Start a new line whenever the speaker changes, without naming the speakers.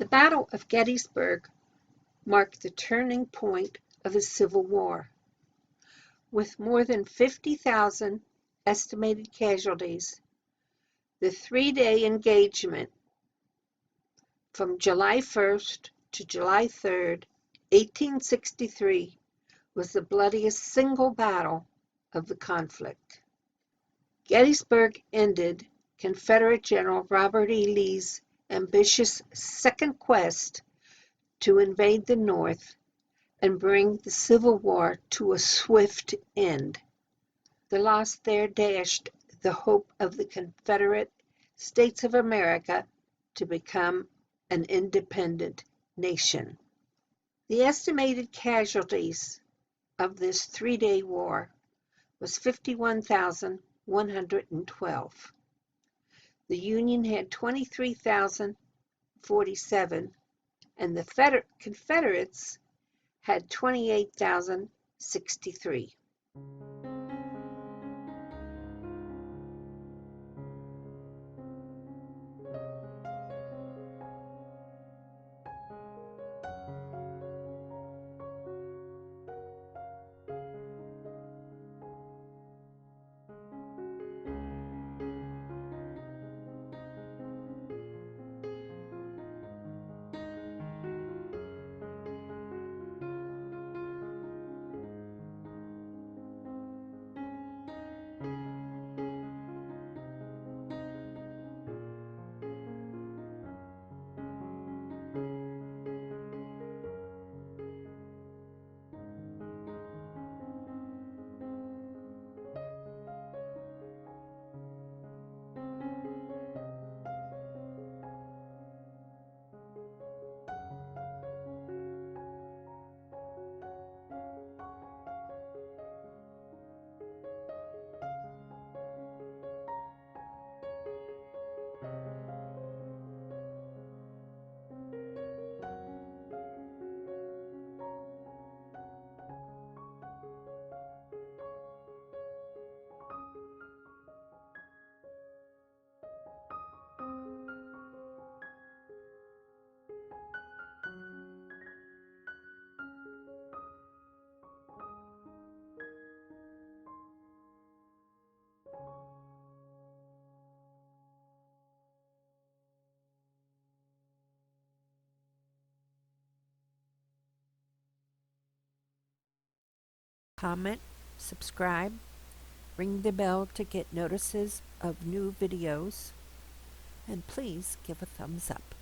Battle of Gettysburg marked the turning point of the Civil War. With more than 50,000 estimated casualties, the three-day engagement from July 1st to July 3rd, 1863, was the bloodiest single battle of the conflict. Gettysburg ended Confederate General Robert E. Lee's ambitious second quest to invade the North and bring the Civil War to a swift end. The loss there dashed the hope of the Confederate States of America to become an independent nation. The estimated casualties of this three-day war was 51,112. The Union had 23,047, and the Confederates had 28,063.
Comment, subscribe, ring the bell to get notices of new videos, and please give a thumbs up.